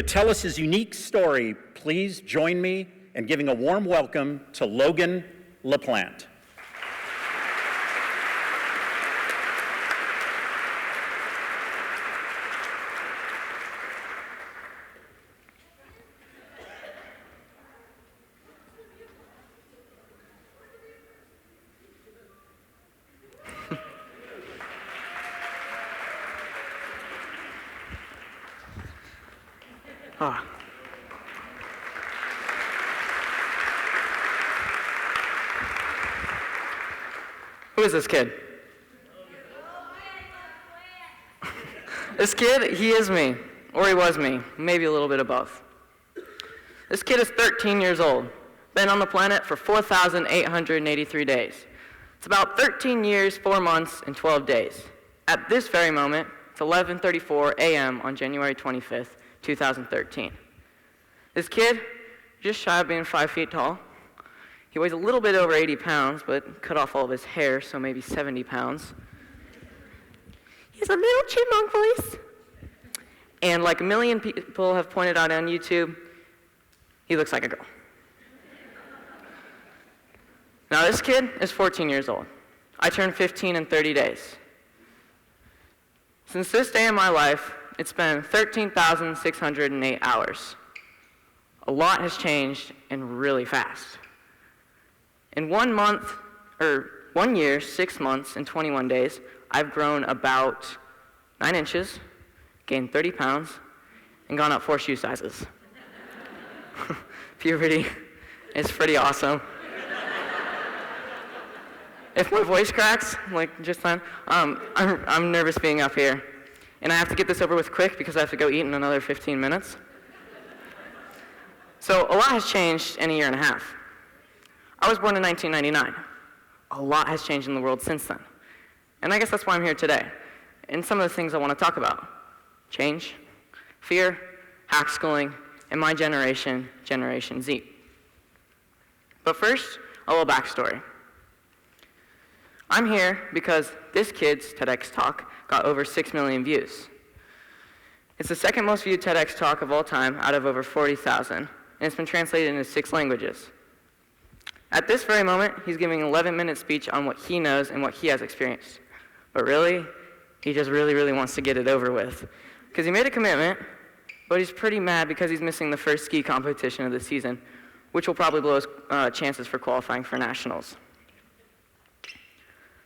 tell us his unique story, please join me in giving a warm welcome to Logan LaPlante. Ah. Who is this kid? This kid, he is me, or he was me, maybe a little bit of both. This kid is 13 years old, been on the planet for 4,883 days. It's about 13 years, 4 months, and 12 days. At this very moment, it's 11:34 a.m. on January 25th, 2013. This kid, just shy of being 5 feet tall. He weighs a little bit over 80 pounds, but cut off all of his hair, so maybe 70 pounds. He has a little chipmunk voice. And like a million people have pointed out on YouTube, he looks like a girl. Now this kid is 14 years old. I turned 15 in 30 days. Since this day in my life, it's been 13,608 hours. A lot has changed and really fast. In 1 month, or 1 year, 6 months, and 21 days, I've grown about 9 inches, gained 30 pounds, and gone up 4 shoe sizes. Puberty is pretty awesome. If my voice cracks, like just then, I'm nervous being up here. And I have to get this over with quick because I have to go eat in another 15 minutes. So a lot has changed in a year and a half. I was born in 1999. A lot has changed in the world since then. And I guess that's why I'm here today. And some of the things I want to talk about: change, fear, hackschooling, and my generation, Generation Z. But first, a little backstory. I'm here because this kid's TEDx talk got over 6 million views. It's the second most viewed TEDx talk of all time out of over 40,000, and it's been translated into 6 languages. At this very moment, he's giving an 11-minute speech on what he knows and what he has experienced. But really, he just really wants to get it over with. Because he made a commitment, but he's pretty mad because he's missing the first ski competition of the season, which will probably blow his chances for qualifying for nationals.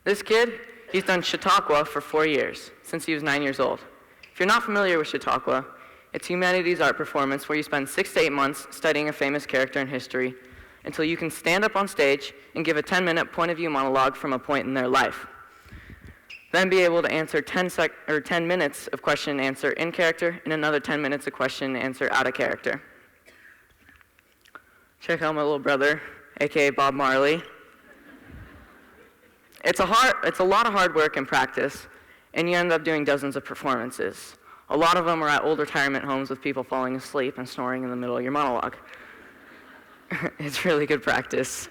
This kid, he's done Chautauqua for 4 years, since he was 9 years old. If you're not familiar with Chautauqua, it's humanities art performance where you spend 6 to 8 months studying a famous character in history until you can stand up on stage and give a 10-minute point-of-view monologue from a point in their life. Then be able to answer 10 minutes of question and answer in character and another 10 minutes of question and answer out of character. Check out my little brother, aka Bob Marley. It's a lot of hard work and practice, and you end up doing dozens of performances. A lot of them are at old retirement homes with people falling asleep and snoring in the middle of your monologue. It's really good practice.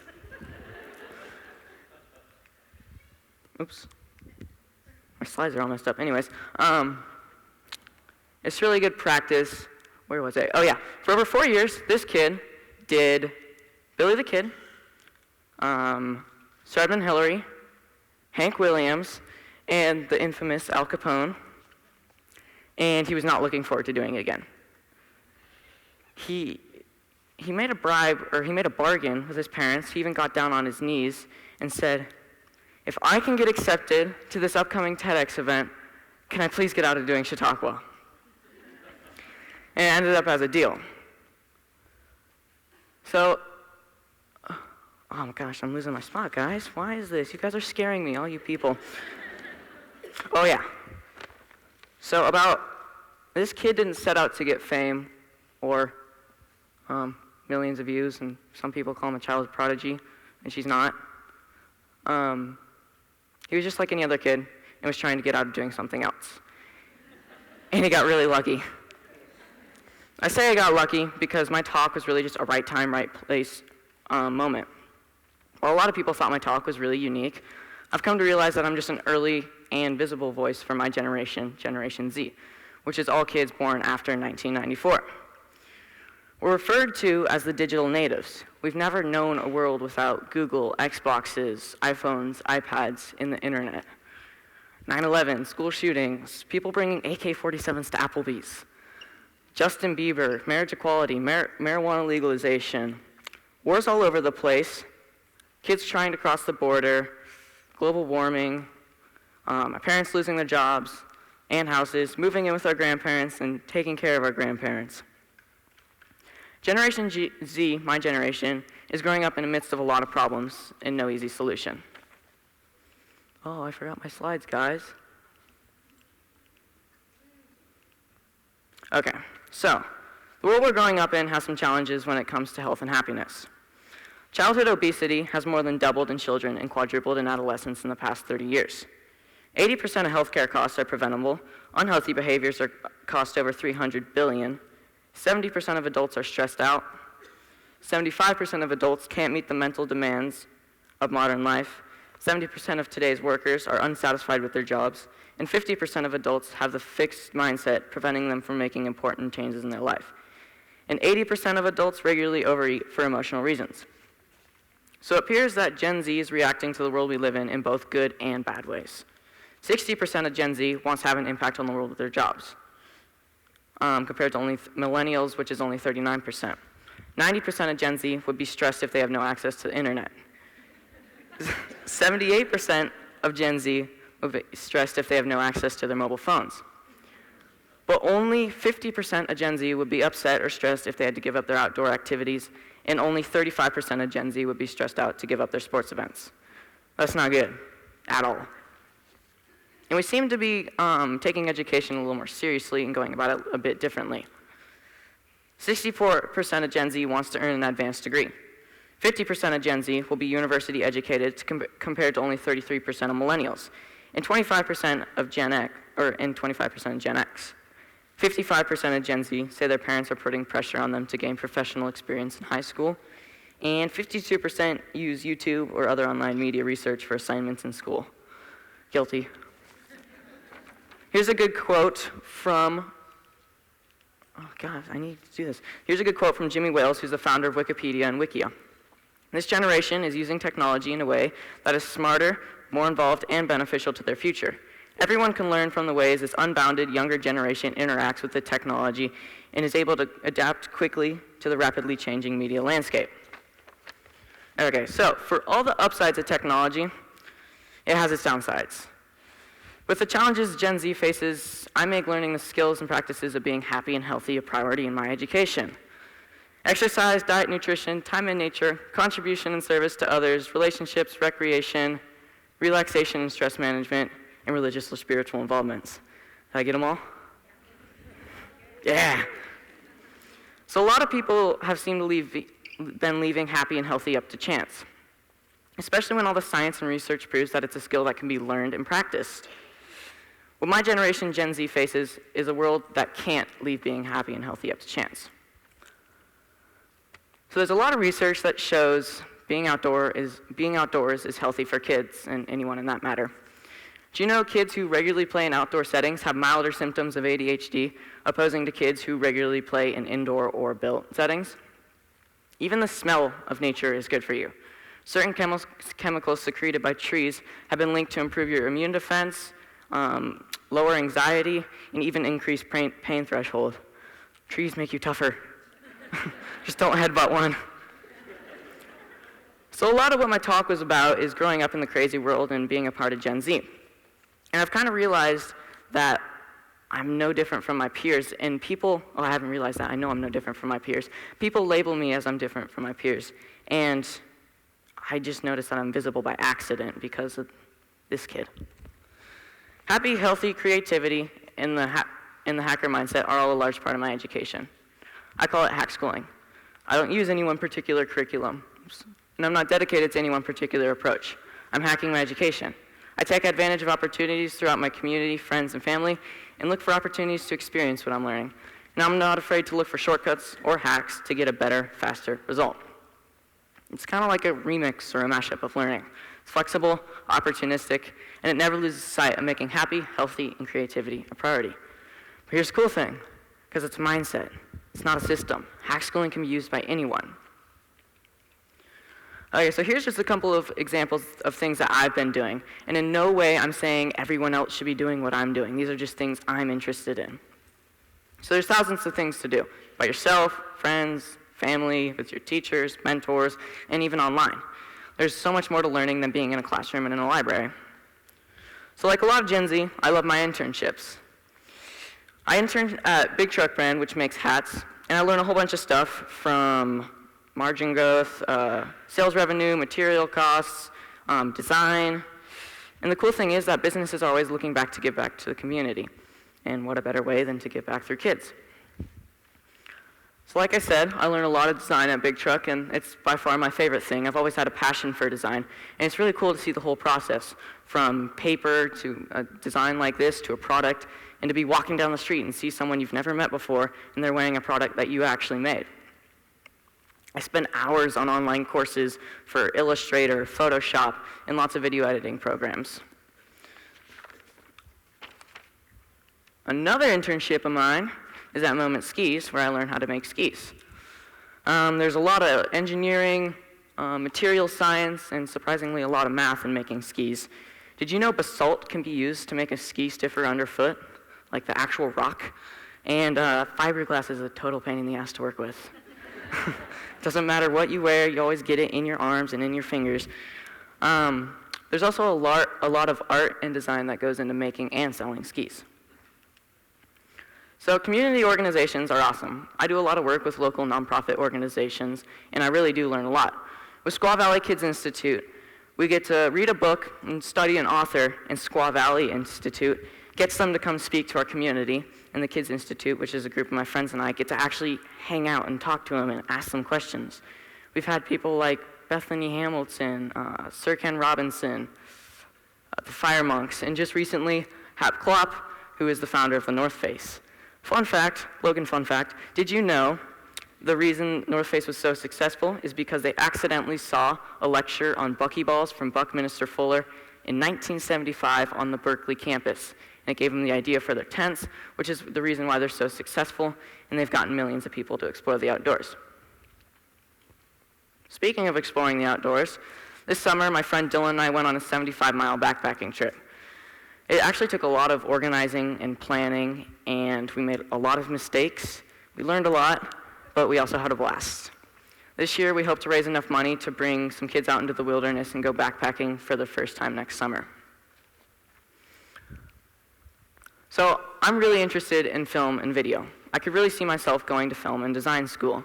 Oops. My slides are all messed up. Anyways, it's really good practice. Where was I? Oh yeah, for over 4 years, this kid did Billy the Kid, Sir Edmund Hillary, Hank Williams, and the infamous Al Capone, and he was not looking forward to doing it again. He made a bargain with his parents. He even got down on his knees and said, "If I can get accepted to this upcoming TEDx event, can I please get out of doing Chautauqua?" And it ended up as a deal. So, oh my gosh, I'm losing my spot, guys. Why is this? You guys are scaring me, all you people. Oh yeah. So this kid didn't set out to get fame or millions of views, and some people call him a child prodigy, and she's not. He was just like any other kid and was trying to get out of doing something else. And he got really lucky. I say I got lucky because my talk was really just a right time, right place moment. While a lot of people thought my talk was really unique, I've come to realize that I'm just an early and visible voice for my generation, Generation Z, which is all kids born after 1994. We're referred to as the digital natives. We've never known a world without Google, Xboxes, iPhones, iPads, and the internet. 9/11, school shootings, people bringing AK-47s to Applebee's. Justin Bieber, marriage equality, marijuana legalization, wars all over the place, kids trying to cross the border, global warming, our parents losing their jobs and houses, moving in with our grandparents, and taking care of our grandparents. Generation Z, my generation, is growing up in the midst of a lot of problems and no easy solution. Oh, I forgot my slides, guys. Okay, so the world we're growing up in has some challenges when it comes to health and happiness. Childhood obesity has more than doubled in children and quadrupled in adolescents in the past 30 years. 80% of healthcare costs are preventable. Unhealthy behaviors cost over $300 billion. 70% of adults are stressed out. 75% of adults can't meet the mental demands of modern life. 70% of today's workers are unsatisfied with their jobs. And 50% of adults have the fixed mindset preventing them from making important changes in their life. And 80% of adults regularly overeat for emotional reasons. So it appears that Gen Z is reacting to the world we live in both good and bad ways. 60% of Gen Z wants to have an impact on the world with their jobs, compared to only millennials, which is only 39%. 90% of Gen Z would be stressed if they have no access to the internet. 78% of Gen Z would be stressed if they have no access to their mobile phones. But only 50% of Gen Z would be upset or stressed if they had to give up their outdoor activities, and only 35% of Gen Z would be stressed out to give up their sports events. That's not good at all. And we seem to be taking education a little more seriously and going about it a bit differently. 64% of Gen Z wants to earn an advanced degree. 50% of Gen Z will be university educated compared to only 33% of millennials, and 25% of Gen X, and 25% of Gen X. 55% of Gen Z say their parents are putting pressure on them to gain professional experience in high school, and 52% use YouTube or other online media research for assignments in school. Guilty. Here's a good quote from, oh God, I need to do this. Here's a good quote from Jimmy Wales, who's the founder of Wikipedia and Wikia. This generation is using technology in a way that is smarter, more involved, and beneficial to their future. Everyone can learn from the ways this unbounded younger generation interacts with the technology and is able to adapt quickly to the rapidly changing media landscape. Okay, so for all the upsides of technology, it has its downsides. With the challenges Gen Z faces, I make learning the skills and practices of being happy and healthy a priority in my education. Exercise, diet, nutrition, time in nature, contribution and service to others, relationships, recreation, relaxation and stress management, and religious or spiritual involvements. Did I get them all? Yeah. So a lot of people have seemed to been leaving happy and healthy up to chance, especially when all the science and research proves that it's a skill that can be learned and practiced. What my generation, Gen Z, faces is a world that can't leave being happy and healthy up to chance. So there's a lot of research that shows being outdoors is healthy for kids and anyone in that matter. Do you know kids who regularly play in outdoor settings have milder symptoms of ADHD, opposing to kids who regularly play in indoor or built settings? Even the smell of nature is good for you. Certain chemicals secreted by trees have been linked to improve your immune defense, lower anxiety, and even increase pain threshold. Trees make you tougher. Just don't headbutt one. So a lot of what my talk was about is growing up in the crazy world and being a part of Gen Z. And I've kind of realized that I'm no different from my peers, and I haven't realized that, I know I'm no different from my peers. People label me as I'm different from my peers, and I just noticed that I'm visible by accident because of this kid. Happy, healthy, creativity, and the hacker mindset are all a large part of my education. I call it Hackschooling. I don't use any one particular curriculum, and I'm not dedicated to any one particular approach. I'm hacking my education. I take advantage of opportunities throughout my community, friends, and family, and look for opportunities to experience what I'm learning. And I'm not afraid to look for shortcuts or hacks to get a better, faster result. It's kind of like a remix or a mashup of learning. It's flexible, opportunistic, and it never loses sight of making happy, healthy, and creativity a priority. But here's the cool thing, because it's mindset. It's not a system. Hackschooling can be used by anyone. Okay, so here's just a couple of examples of things that I've been doing. And in no way I'm saying everyone else should be doing what I'm doing. These are just things I'm interested in. So there's thousands of things to do by yourself, friends, family, with your teachers, mentors, and even online. There's so much more to learning than being in a classroom and in a library. So like a lot of Gen Z, I love my internships. I interned at Big Truck Brand, which makes hats, and I learned a whole bunch of stuff from margin growth, sales revenue, material costs, design. And the cool thing is that businesses are always looking back to give back to the community. And what a better way than to give back through kids. So like I said, I learned a lot of design at Big Truck, and it's by far my favorite thing. I've always had a passion for design, and it's really cool to see the whole process, from paper to a design like this to a product, and to be walking down the street and see someone you've never met before, and they're wearing a product that you actually made. I spent hours on online courses for Illustrator, Photoshop, and lots of video editing programs. Another internship of mine is at Moment Skis, where I learned how to make skis. There's a lot of engineering, material science, and surprisingly a lot of math in making skis. Did you know basalt can be used to make a ski stiffer underfoot, like the actual rock? And fiberglass is a total pain in the ass to work with. Doesn't matter what you wear, you always get it in your arms and in your fingers. There's also a lot of art and design that goes into making and selling skis. So community organizations are awesome. I do a lot of work with local nonprofit organizations, and I really do learn a lot. With Squaw Valley Kids Institute, we get to read a book and study an author, and Squaw Valley Institute gets them to come speak to our community, and the Kids Institute, which is a group of my friends and I, get to actually hang out and talk to them and ask them questions. We've had people like Bethany Hamilton, Sir Ken Robinson, the Fire Monks, and just recently, Hap Klopp, who is the founder of the North Face. Fun fact, Logan fun fact, did you know the reason North Face was so successful is because they accidentally saw a lecture on buckyballs from Buckminster Fuller in 1975 on the Berkeley campus. And it gave them the idea for their tents, which is the reason why they're so successful, and they've gotten millions of people to explore the outdoors. Speaking of exploring the outdoors, this summer my friend Dylan and I went on a 75-mile backpacking trip. It actually took a lot of organizing and planning, and we made a lot of mistakes. We learned a lot, but we also had a blast. This year, we hope to raise enough money to bring some kids out into the wilderness and go backpacking for the first time next summer. So I'm really interested in film and video. I could really see myself going to film and design school.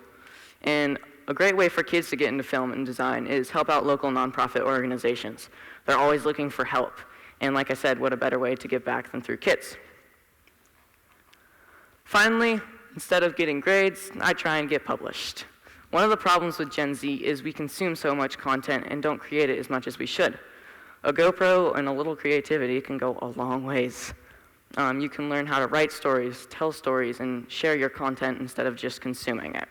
And a great way for kids to get into film and design is help out local nonprofit organizations. They're always looking for help. And like I said, what a better way to give back than through kids. Finally, instead of getting grades, I try and get published. One of the problems with Gen Z is we consume so much content and don't create it as much as we should. A GoPro and a little creativity can go a long ways. You can learn how to write stories, tell stories, and share your content instead of just consuming it.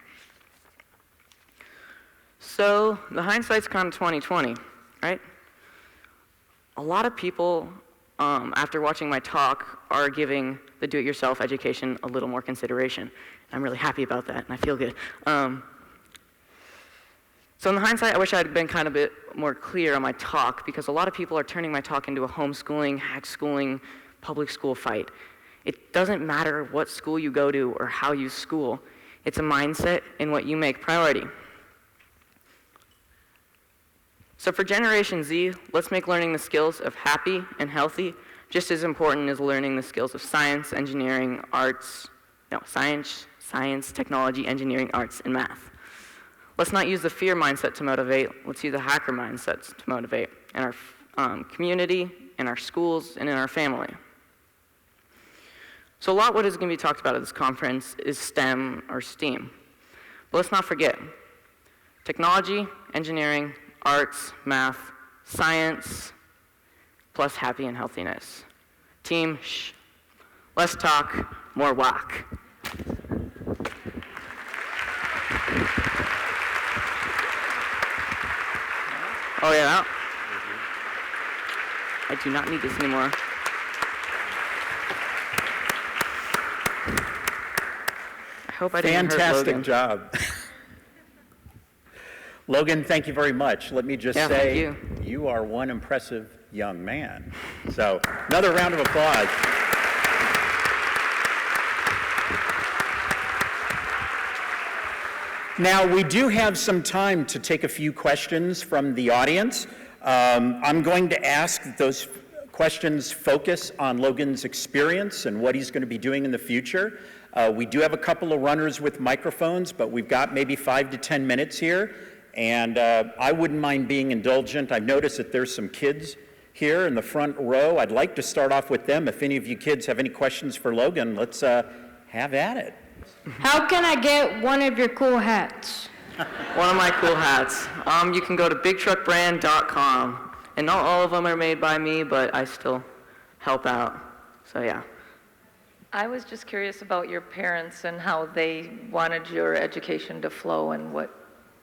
So the hindsight's kind of 20/20, right? A lot of people, after watching my talk, are giving the do-it-yourself education a little more consideration. I'm really happy about that, and I feel good. So in the hindsight, I wish I had been kind of a bit more clear on my talk, because a lot of people are turning my talk into a homeschooling, hackschooling, public school fight. It doesn't matter what school you go to or how you school. It's a mindset and what you make priority. So for Generation Z, let's make learning the skills of happy and healthy just as important as learning the skills of science, engineering, science, technology, engineering, arts, and math. Let's not use the fear mindset to motivate. Let's use the hacker mindset to motivate in our community, in our schools, and in our family. So a lot what is going to be talked about at this conference is STEM or STEAM. But let's not forget, technology, engineering, arts, math, science, plus happy and healthiness. Team, less talk, more walk. Oh yeah, I do not need this anymore. I hope I didn't hurt Logan. Fantastic job. Logan, thank you very much. Let me just Yeah, say, thank you are one impressive young man. So, another round of applause. Now, we do have some time to take a few questions from the audience. I'm going to ask that those questions focus on Logan's experience and what he's going to be doing in the future. We do have a couple of runners with microphones, but we've got maybe 5 to 10 minutes here, and I wouldn't mind being indulgent. I've noticed that there's some kids here in the front row. I'd like to start off with them. If any of you kids have any questions for Logan, let's have at it. How can I get one of your cool hats? One of my cool hats. You can go to bigtruckbrand.com. And not all of them are made by me, but I still help out. So yeah. I was just curious about your parents and how they wanted your education to flow and what,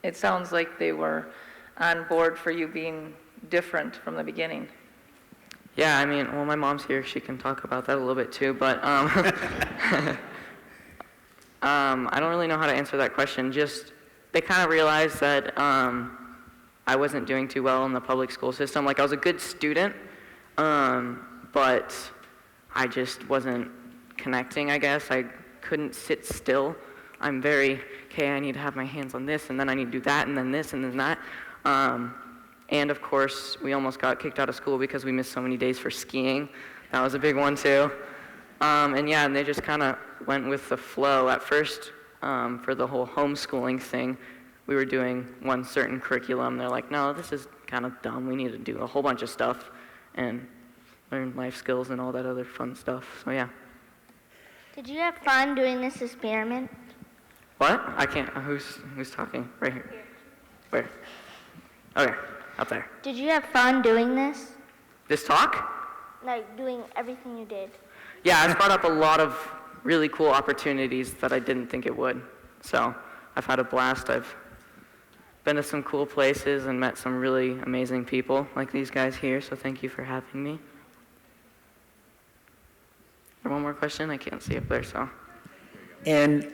it sounds like they were on board for you being different from the beginning. Yeah, I mean, well, my mom's here. She can talk about that a little bit too, but I don't really know how to answer that question. Just, they kind of realized that I wasn't doing too well in the public school system. Like, I was a good student, but I just wasn't connecting, I guess. I couldn't sit still. I'm very, okay, I need to have my hands on this, and then I need to do that, and then this, and then that. And of course, we almost got kicked out of school because we missed so many days for skiing. That was a big one too. And yeah, and they just kind of went with the flow. At first, for the whole homeschooling thing, we were doing one certain curriculum. They're like, no, this is kind of dumb. We need to do a whole bunch of stuff and learn life skills and all that other fun stuff. So yeah. Did you have fun doing this experiment? What? I can't. Who's talking? Right here. Where? Okay, up there. Did you have fun doing this? This talk? Like doing everything you did? Yeah, it's brought up a lot of really cool opportunities that I didn't think it would. So I've had a blast. I've been to some cool places and met some really amazing people like these guys here, so thank you for having me. One more question? I can't see up there, so. And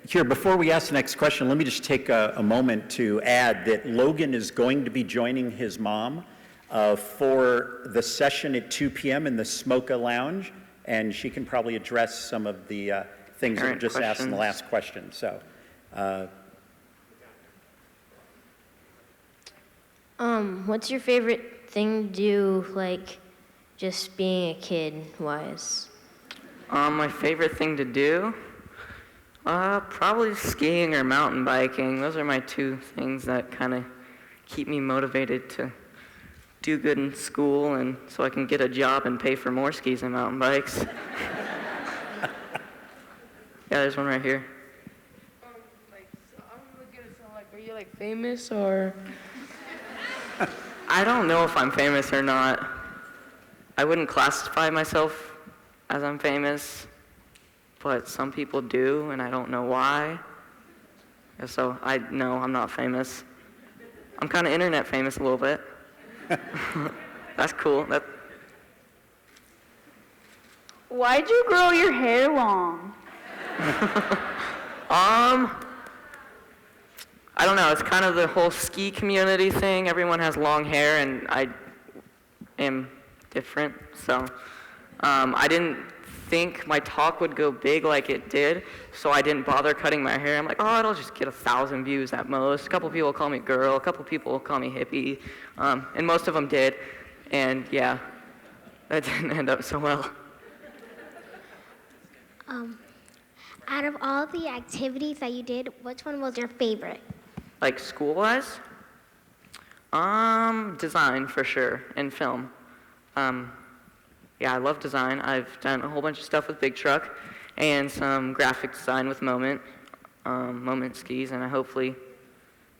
here, before we ask the next question, let me just take a moment to add that Logan is going to be joining his mom for the session at 2 p.m. in the Smoka Lounge, and she can probably address some of the things that were just asked in the last question. So, What's your favorite thing to do, like, just being a kid-wise? My favorite thing to do? Probably skiing or mountain biking. Those are my two things that kind of keep me motivated to do good in school and so I can get a job and pay for more skis and mountain bikes. Yeah, there's one right here. Are you like famous or? I don't know if I'm famous or not. I wouldn't classify myself as I'm famous, but some people do, and I don't know why. And so no, I'm not famous. I'm kind of internet famous a little bit. That's cool. Why'd you grow your hair long? I don't know. It's kind of the whole ski community thing. Everyone has long hair, and I am different. So I didn't think my talk would go big like it did, so I didn't bother cutting my hair. I'm like, oh, it'll just get 1,000 views at most. A couple people call me girl. A couple people call me hippie, and most of them did. And yeah, that didn't end up so well. Out of all the activities that you did, which one was your favorite? Like school-wise? Design for sure, and film. Yeah, I love design. I've done a whole bunch of stuff with Big Truck and some graphic design with Moment skis, and hopefully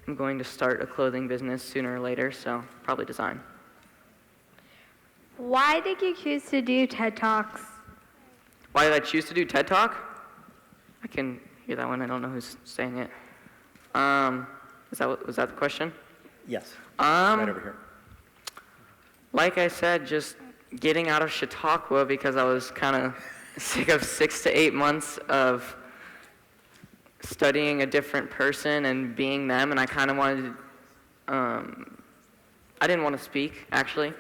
I'm going to start a clothing business sooner or later, so probably design. Why did you choose to do TED Talks? Why did I choose to do TED Talk? I can hear that one. I don't know who's saying it. Was that the question? yes, right over here. Like I said, just getting out of Chautauqua because I was kind of sick of 6 to 8 months of studying a different person and being them, and I kind of wanted to, I didn't want to speak, actually.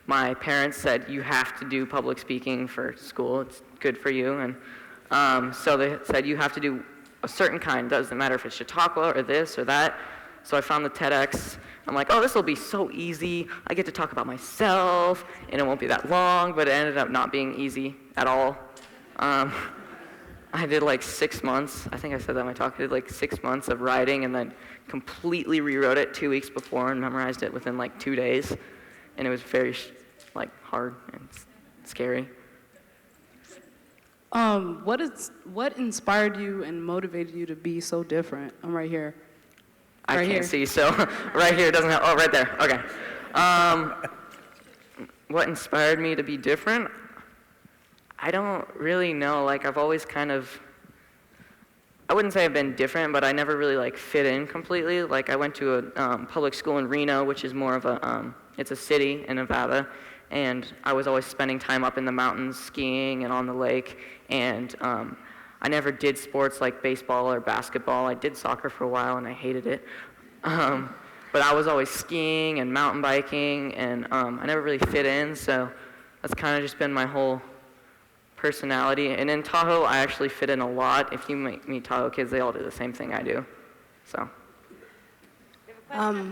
My parents said, you have to do public speaking for school, it's good for you, and so they said, you have to do a certain kind, doesn't matter if it's Chautauqua or this or that. So I found the TEDx. I'm like, oh, this will be so easy. I get to talk about myself, and it won't be that long, but it ended up not being easy at all. I did like 6 months. I think I said that in my talk. I did like 6 months of writing and then completely rewrote it 2 weeks before and memorized it within like 2 days. And it was very like hard and scary. What inspired you and motivated you to be so different? I'm right here. I can't see, so right here doesn't have, oh, right there, okay. What inspired me to be different? I don't really know, like I've always kind of, I wouldn't say I've been different, but I never really like fit in completely. Like I went to a public school in Reno, which is more of a, it's a city in Nevada, and I was always spending time up in the mountains skiing and on the lake, and I never did sports like baseball or basketball. I did soccer for a while and I hated it. But I was always skiing and mountain biking, and I never really fit in, so that's kind of just been my whole personality. And in Tahoe, I actually fit in a lot. If you meet Tahoe kids, they all do the same thing I do. So.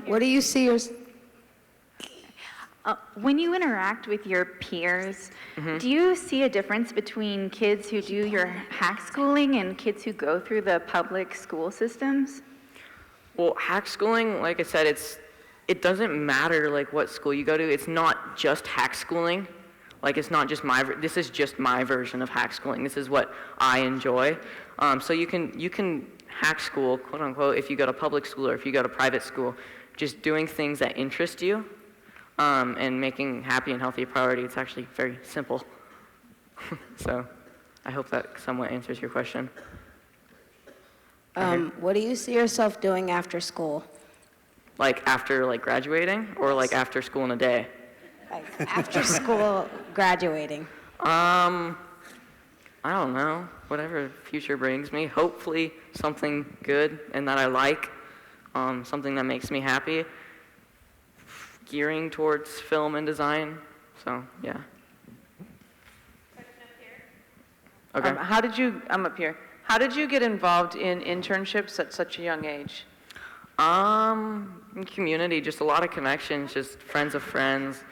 What do you see yours? When you interact with your peers, do you see a difference between kids who do your Hackschooling and kids who go through the public school systems? Well, Hackschooling, like I said, it doesn't matter like what school you go to. It's not just Hackschooling. Like it's not just this is just my version of Hackschooling. This is what I enjoy. So you can hack school, quote unquote, if you go to public school or if you go to private school, just doing things that interest you. And making happy and healthy a priority. It's actually very simple. So I hope that somewhat answers your question. What do you see yourself doing after school? Like after like graduating or like after school in a day? Like after school, graduating. I don't know. Whatever the future brings me. Hopefully something good and that I like. Something that makes me happy. Gearing towards film and design, so yeah. Okay. I'm up here. How did you get involved in internships at such a young age? Community, just a lot of connections, just friends of friends.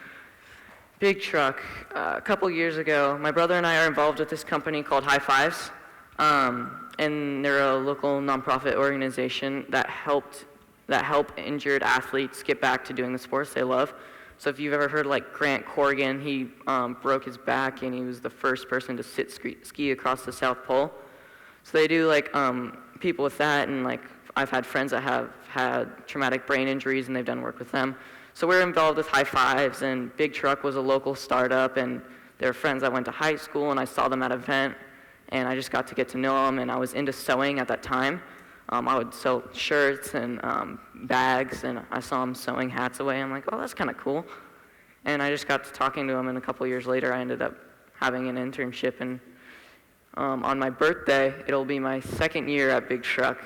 Big Truck, a couple years ago, my brother and I are involved with this company called High Fives, and they're a local nonprofit organization that help injured athletes get back to doing the sports they love. So if you've ever heard like Grant Corrigan, he broke his back and he was the first person to ski across the South Pole. So they do like people with that, and like I've had friends that have had traumatic brain injuries and they've done work with them. So we're involved with High Fives, and Big Truck was a local startup, and they're friends I went to high school and I saw them at an event, and I just got to get to know them, and I was into sewing at that time. I would sew shirts and bags, and I saw him sewing hats away. I'm like, oh, that's kind of cool. And I just got to talking to him, and a couple years later, I ended up having an internship. And on my birthday, it'll be my second year at Big Truck.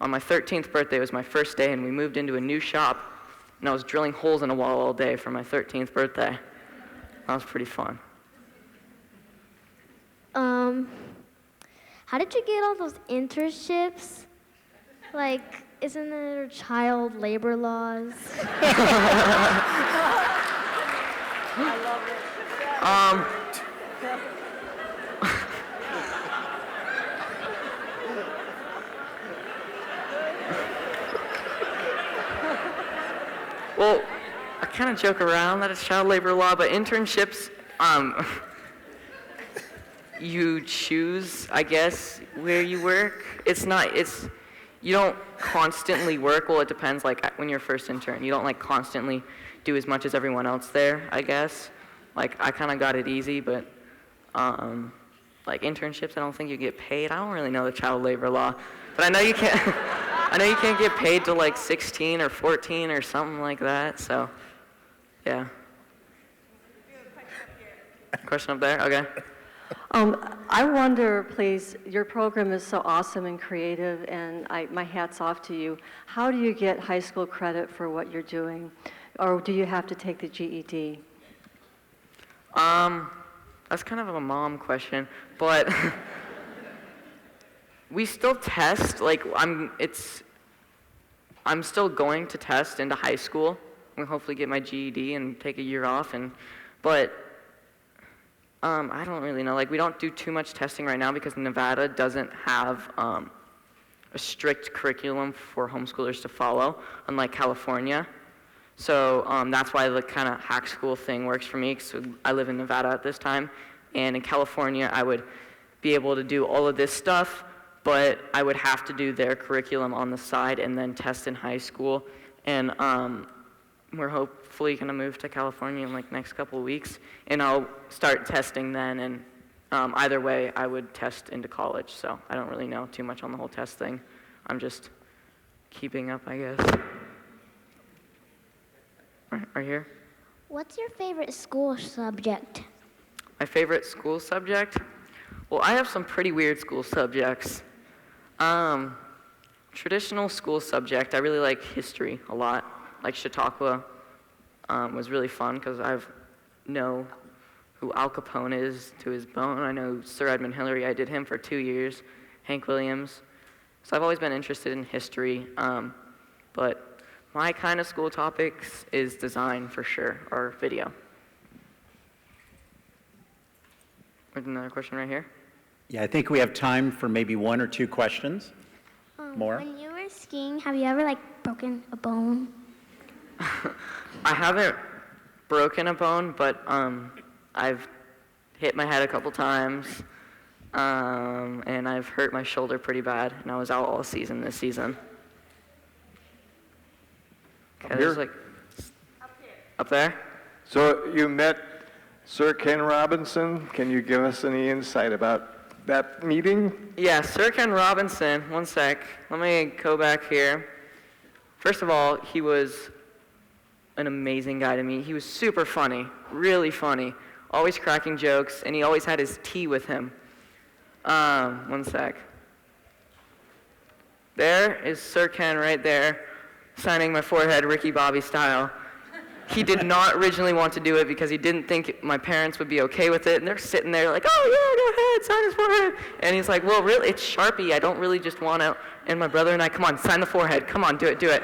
On my 13th birthday was my first day, and we moved into a new shop, and I was drilling holes in a wall all day for my 13th birthday. That was pretty fun. How did you get all those internships? Like, isn't there child labor laws? I love it. Well, I kind of joke around that it's child labor law, but internships, you choose, I guess, where you work. You don't constantly work. Well, it depends, like, when you're first intern. You don't, like, constantly do as much as everyone else there, I guess. Like, I kind of got it easy, but, like, internships, I don't think you get paid. I don't really know the child labor law. But I know you can't, I know you can't get paid till, like, 16 or 14 or something like that, so, yeah. Question up there? Okay. I wonder, please, your program is so awesome and creative, and my hat's off to you. How do you get high school credit for what you're doing? Or do you have to take the GED? That's kind of a mom question, but we still test. Like, I'm still going to test into high school and hopefully get my GED and take a year off. But I don't really know. Like, we don't do too much testing right now because Nevada doesn't have a strict curriculum for homeschoolers to follow, unlike California. So that's why the kind of hack school thing works for me, because I live in Nevada at this time. And in California, I would be able to do all of this stuff, but I would have to do their curriculum on the side and then test in high school. And we're hopefully going to move to California in like next couple of weeks, and I'll start testing then. And either way, I would test into college. So I don't really know too much on the whole test thing. I'm just keeping up, I guess. Right here. What's your favorite school subject? My favorite school subject? Well, I have some pretty weird school subjects. Traditional school subject, I really like history a lot. Like Chautauqua was really fun because I know who Al Capone is to his bone. I know Sir Edmund Hillary. I did him for 2 years. Hank Williams. So I've always been interested in history. But my kind of school topics is design for sure, or video. There's another question right here. Yeah, I think we have time for maybe 1 or 2 questions. More? When you were skiing, have you ever broken a bone? I haven't broken a bone, but I've hit my head a couple times, and I've hurt my shoulder pretty bad, and I was out all season this season. Okay, up there? So you met Sir Ken Robinson. Can you give us any insight about that meeting? Yeah, Sir Ken Robinson. One sec. Let me go back here. First of all, he was an amazing guy to meet. He was super funny, really funny, always cracking jokes, and he always had his tea with him. One sec. There is Sir Ken right there, signing my forehead Ricky Bobby style. He did not originally want to do it because he didn't think my parents would be okay with it, and they're sitting there like, oh yeah, go ahead, sign his forehead. And he's like, well, really, it's Sharpie, I don't really just want to. And my brother and I, come on, sign the forehead, come on, do it.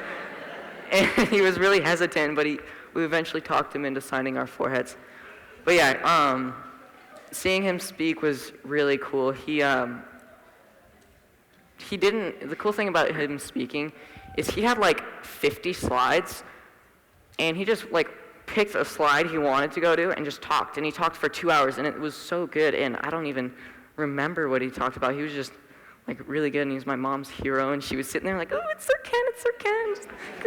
And he was really hesitant, but we eventually talked him into signing our foreheads. But yeah, seeing him speak was really cool. The cool thing about him speaking is he had like 50 slides, and he just picked a slide he wanted to go to and just talked, and he talked for 2 hours, and it was so good, and I don't even remember what he talked about. He was just really good, and he was my mom's hero, and she was sitting there like, oh, it's Sir Ken, it's Sir Ken.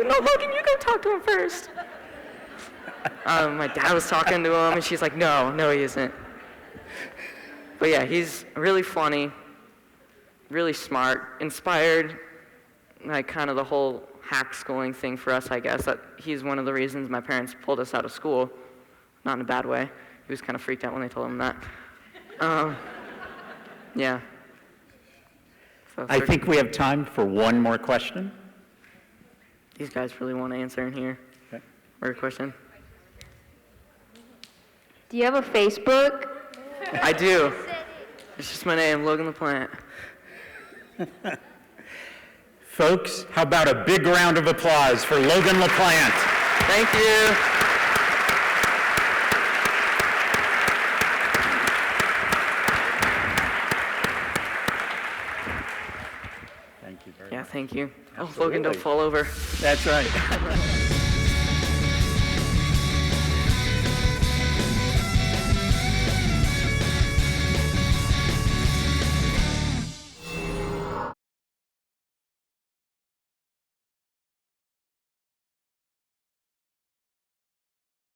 No, Logan, you go talk to him first. My dad was talking to him, and she's like, no, he isn't. But yeah, he's really funny, really smart, inspired, kind of the whole hack schooling thing for us, I guess. That he's one of the reasons my parents pulled us out of school, not in a bad way. He was kind of freaked out when they told him that. Yeah. So I think we have time for 1 more question. These guys really want to answer in here. Okay. Or a question? Do you have a Facebook? I do. It's just my name, Logan LaPlante. Folks, how about a big round of applause for Logan LaPlante? Thank you. Thank you very much. Yeah, thank you. Absolutely. Oh, Logan, don't fall over. That's right.